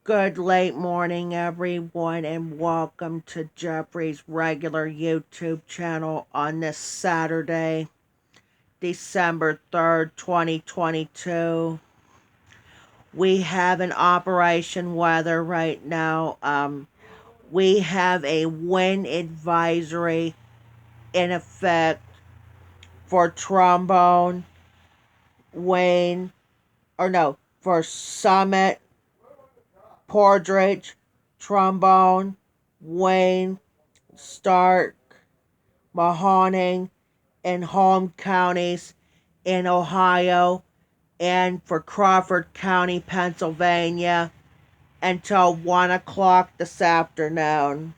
Good late morning, everyone, and welcome to Jeffrey's regular YouTube channel on this Saturday, December 3rd, 2022. We have an Operation Weather right now. We have a wind advisory in effect for Trombone, Wayne, for Summit, Portridge, Trombone, Wayne, Stark, Mahoning, and home counties in Ohio, and for Crawford County, Pennsylvania, until 1 o'clock this afternoon.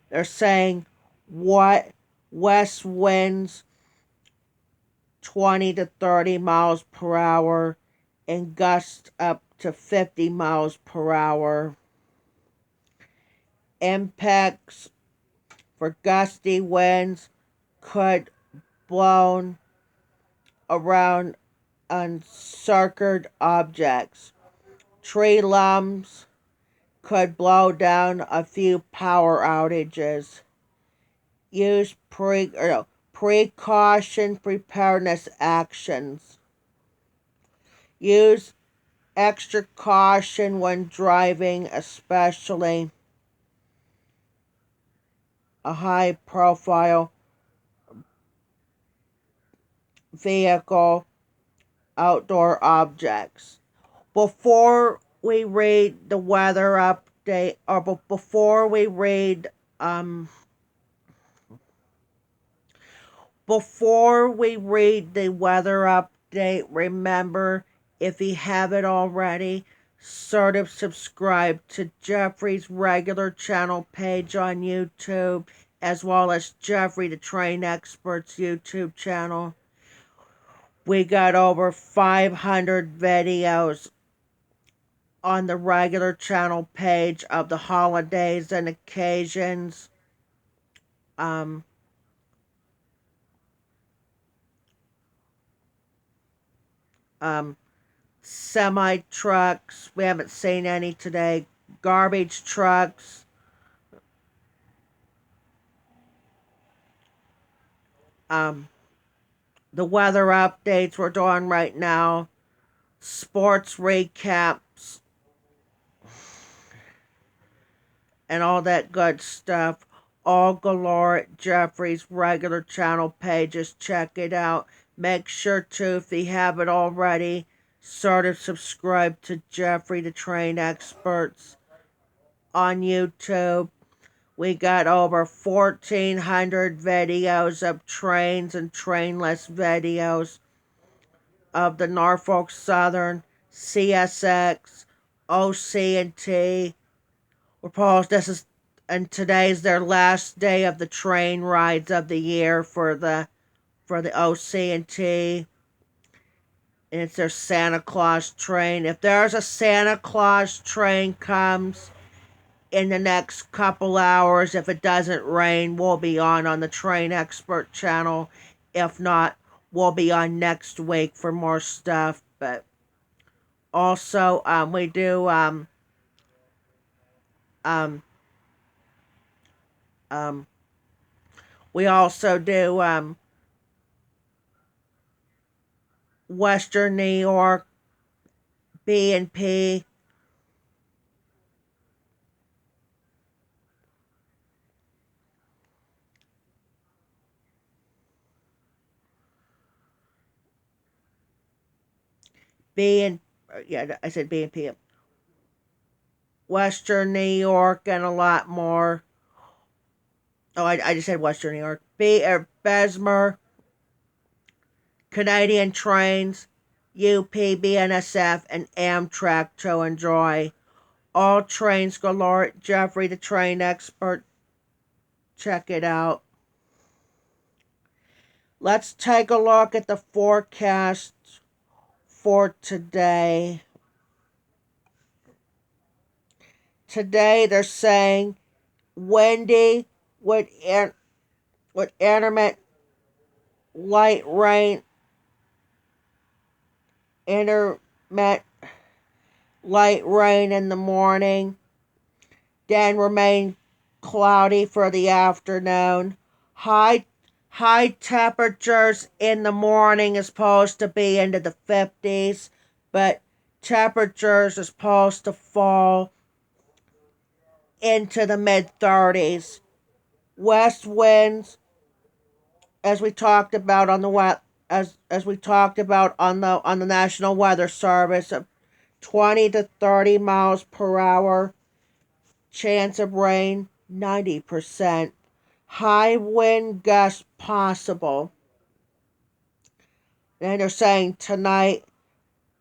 They're saying what west winds 20 to 30 miles per hour and gusts up to 50 miles per hour. Impacts for gusty winds could blow around uncircled objects. Tree limbs could blow down a few power outages. Use precaution preparedness actions. Use extra caution when driving, especially a high profile vehicle, outdoor objects. Before we read the weather update, or before we read the weather update, remember, if you haven't already, sort of subscribe to Jeffrey's regular channel page on YouTube, as well as Jeffrey the Train Expert's YouTube channel. We got over 500 videos on the regular channel page of the holidays and occasions. Um, Semi trucks, we haven't seen any today. Garbage trucks. The weather updates we're doing right now. Sports recaps. And all that good stuff. All galore at Jeffrey's regular channel pages. Check it out. Make sure to, if you haven't already, sort of subscribe to Jeffrey the Train Experts on YouTube. We got over 1,400 videos of trains and trainless videos of the Norfolk Southern, CSX, OC&T. And today's their last day of the train rides of the year for the OC&T. And it's their Santa Claus train. If there's a Santa Claus train comes in the next couple hours, if it doesn't rain, we'll be on the Train Expert channel. If not, we'll be on next week for more stuff. But also, we do we also do Western New York B&P. I said B&P. Western New York and a lot more. Oh, I just said Western New York. Bessemer, Canadian Trains, UP, BNSF, and Amtrak to enjoy. All trains galore. Jeffrey the Train Expert. Check it out. Let's take a look at the forecast for today. Today they're saying windy with intermittent light rain, intermittent light rain in the morning, then remain cloudy for the afternoon. High high temperatures in the morning is supposed to be into the 50s, but temperatures is supposed to fall into the mid 30s. West winds, as we talked about on the as we talked about on the National Weather Service, 20 to 30 miles per hour. Chance of rain 90%. High wind gusts possible. And they're saying tonight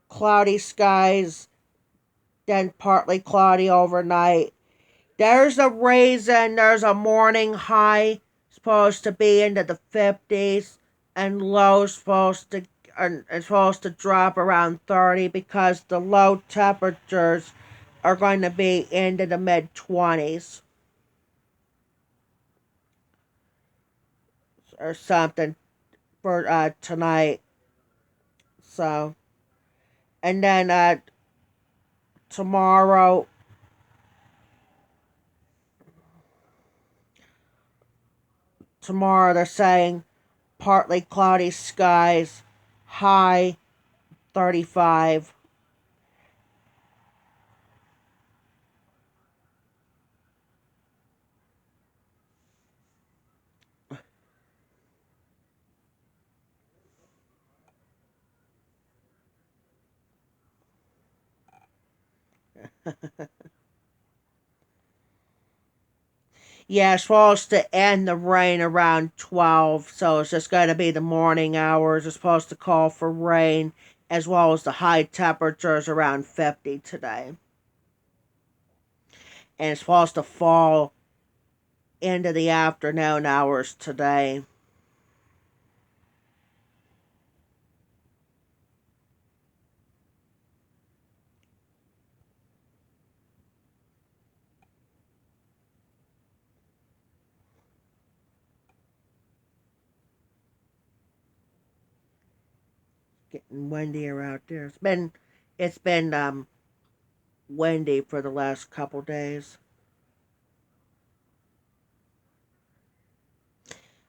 cloudy skies, then partly cloudy overnight. There's a reason there's a morning high supposed to be into the 50s and low supposed to drop around 30 because the low temperatures are going to be into the mid 20s or something for tonight. So, and then tomorrow, tomorrow they're saying partly cloudy skies, high 35. Yeah, it's supposed to end the rain around 12, so it's just going to be the morning hours. It's supposed to call for rain as well as the high temperatures around 50 today. And it's supposed to fall into the afternoon hours today. Getting windier out there. It's been windy for the last couple days.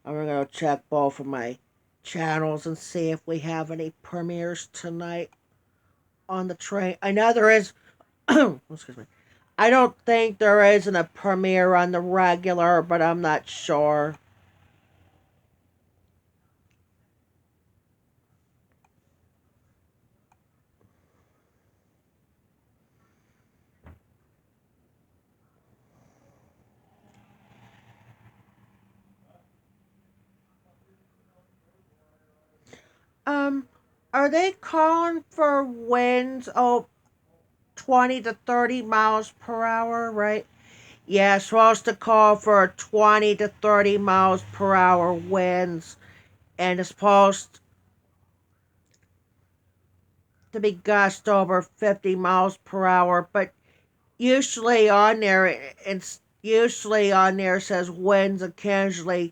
I'm gonna go check both of my channels and see if we have any premieres tonight on the train. I know there is. Excuse me. I don't think there isn't a premiere on the regular, but I'm not sure. Um, are they calling for winds? Oh, 20 to 30 miles per hour, right? Yeah, supposed to call for 20 to 30 miles per hour winds, and it's supposed to be gust over 50 miles per hour, but usually on there says winds occasionally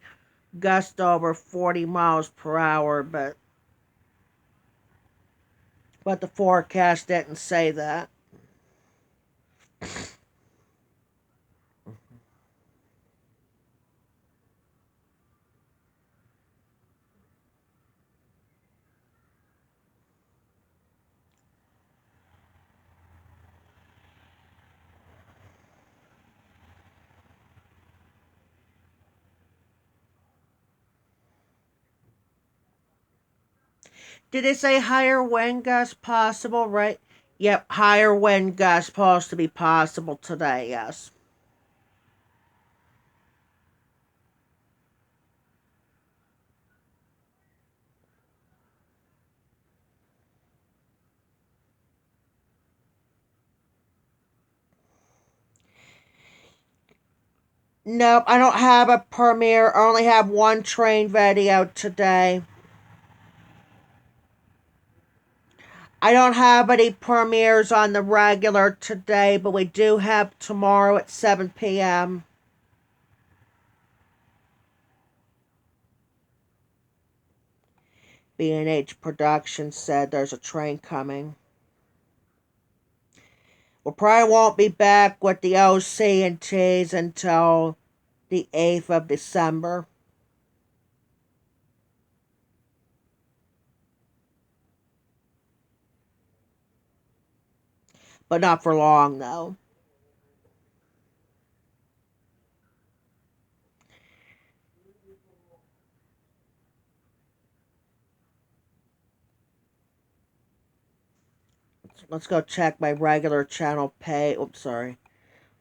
gust over 40 miles per hour, but the forecast didn't say that. Did it say higher wind gusts possible, right? Yep, higher wind gusts supposed to be possible today, yes. Nope, I don't have a premiere. I only have one train video today. I don't have any premieres on the regular today, but we do have tomorrow at 7 p.m. B&H Productions said there's a train coming. We probably won't be back with the OC and T's until the 8th of December. But not for long, though. Let's go check my regular channel page. Oops, sorry.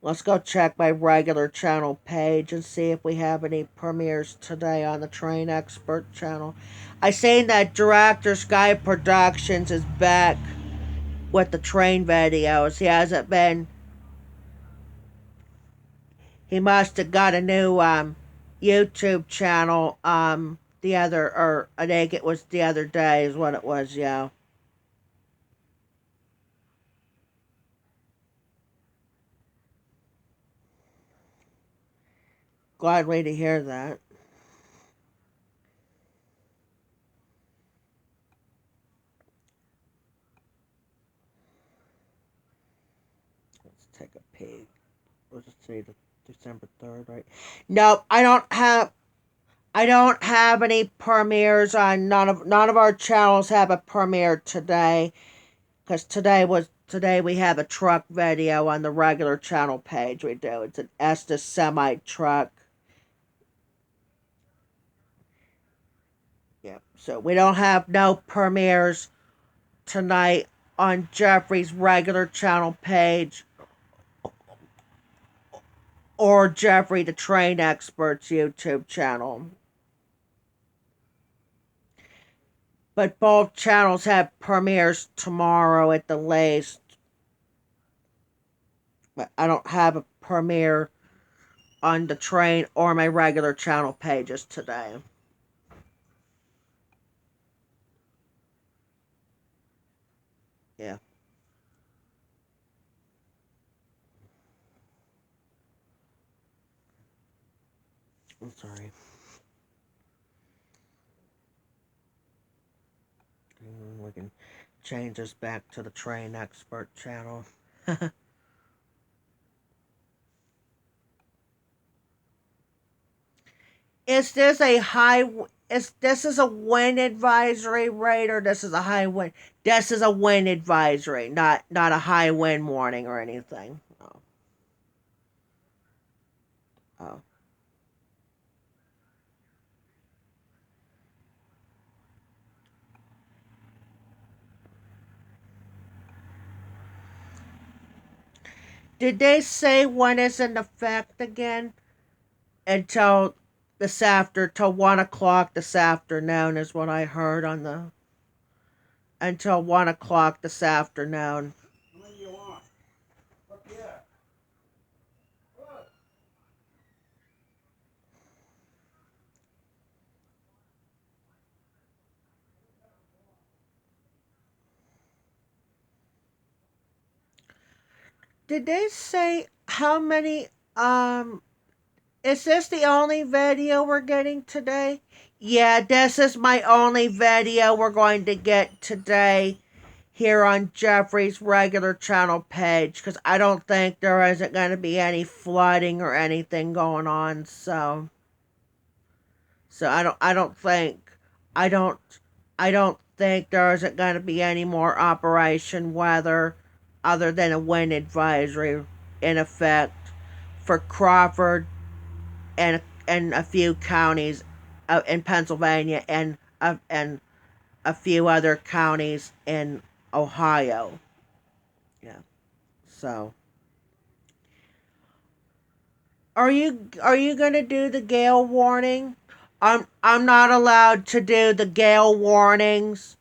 Let's go check my regular channel page and see if we have any premieres today on the Train Expert channel. I seen that Director Sky Productions is back with the train videos. He hasn't been. He must have got a new YouTube channel the other, or I think it was the other day is what it was. Yeah. Gladly to hear that. Let's take a peek. Let's just say the December 3rd, right? Nope, I don't have any premieres on none of our channels have a premiere today, because today we have a truck video on the regular channel page. We do. It's an Estes semi truck. Yeah. So we don't have no premieres tonight on Jeffrey's regular channel page or Jeffrey the Train Expert's YouTube channel. But both channels have premieres tomorrow at the latest. But I don't have a premiere on the train or my regular channel pages today. Yeah. I'm sorry. We can change this back to the Train Expert channel. Is this a high? Is this is a wind advisory, right? Or this is a high wind? This is a wind advisory, not a high wind warning or anything. Oh, oh. Did they say when is in effect again? Until till 1 o'clock this afternoon is what I heard on the. Until 1 o'clock this afternoon. Did they say how many is this the only video we're getting today? Yeah, this is my only video we're going to get today here on Jeffrey's regular channel page, because I don't think there isn't going to be any flooding or anything going on. So I don't I don't think there isn't going to be any more Operation Weather other than a wind advisory in effect for Crawford and a few counties in Pennsylvania and a few other counties in Ohio. Yeah. So, are you gonna do the gale warning? I'm not allowed to do the gale warnings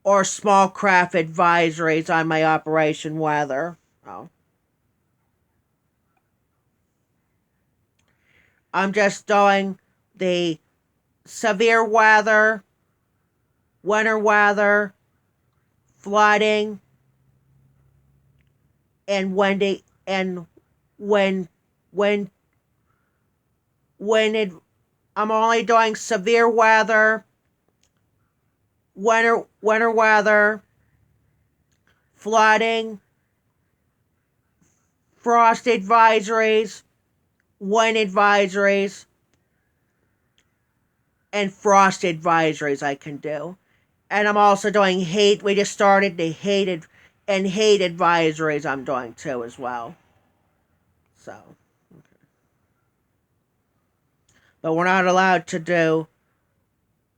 or small craft advisories on my Operation Weather. Oh. I'm just doing the severe weather, winter weather, flooding, and windy and when when when it I'm only doing severe weather, winter weather, flooding, frost advisories, wind advisories, and frost advisories I can do. And I'm also doing heat. We just started the heat advisories I'm doing too as well. So, but we're not allowed to do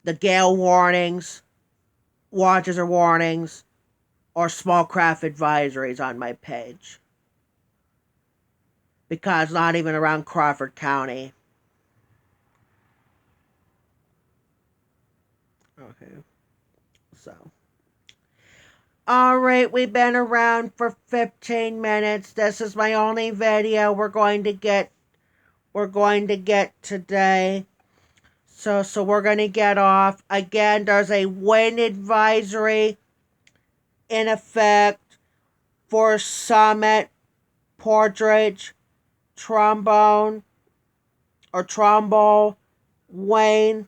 the gale warnings, watches or warnings, or small craft advisories on my page. Because not even around Crawford County. Okay. So. Alright, we've been around for 15 minutes. This is my only video we're going to get today. So we're going to get off. Again, there's a wind advisory in effect for Summit, Partridge, Trombone, Wayne,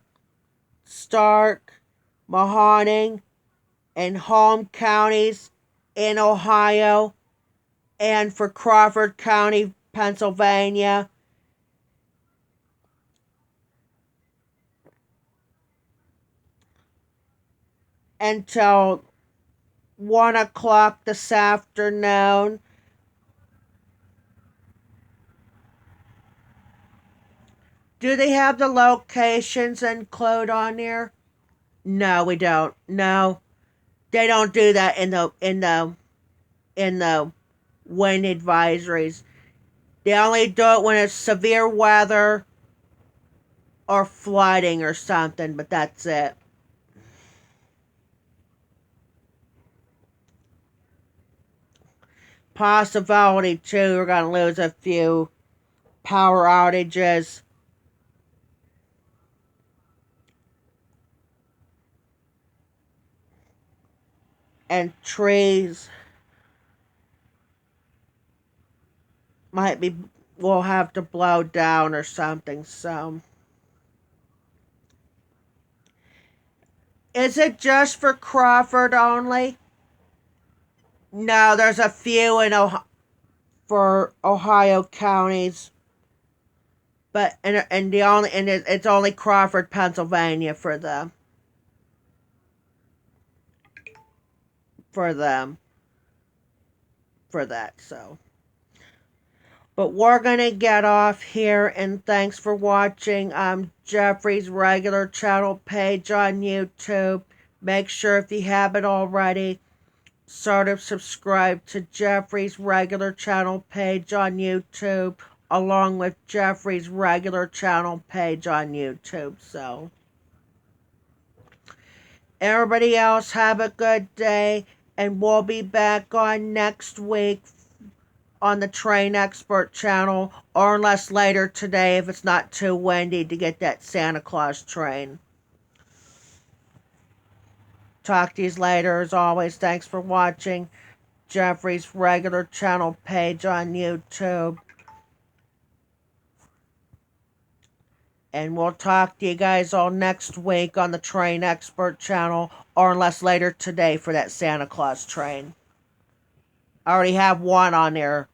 Stark, Mahoning, and home counties in Ohio, and for Crawford County, Pennsylvania. Until 1 o'clock this afternoon. Do they have the locations included on there? No, we don't. No, they don't do that in the wind advisories. They only do it when it's severe weather or flooding or something, but that's it. Possibility too, we're gonna lose a few power outages. And trees will have to blow down or something. So, is it just for Crawford only? No, there's a few for Ohio counties, but it's only Crawford, Pennsylvania for them for that. So. But we're going to get off here, and thanks for watching Jeffrey's regular channel page on YouTube. Make sure, if you haven't already, subscribe to Jeffrey's regular channel page on YouTube, along with Jeffrey's regular channel page on YouTube. So, everybody else, have a good day, and we'll be back on next week on the Train Expert channel, or unless later today if it's not too windy to get that Santa Claus train. Talk to you later. As always, thanks for watching Jeffrey's regular channel page on YouTube. And we'll talk to you guys all next week on the Train Expert channel, or unless later today for that Santa Claus train. I already have one on there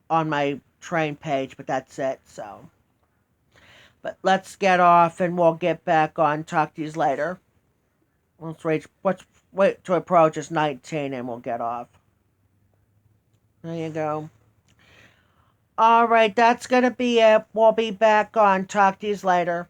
on my train page, but that's it. So, but let's get off and we'll get back on. Talk to you later. Let's wait to approach 19 and we'll get off. There you go. Alright, that's gonna be it. We'll be back on. Talk to you later.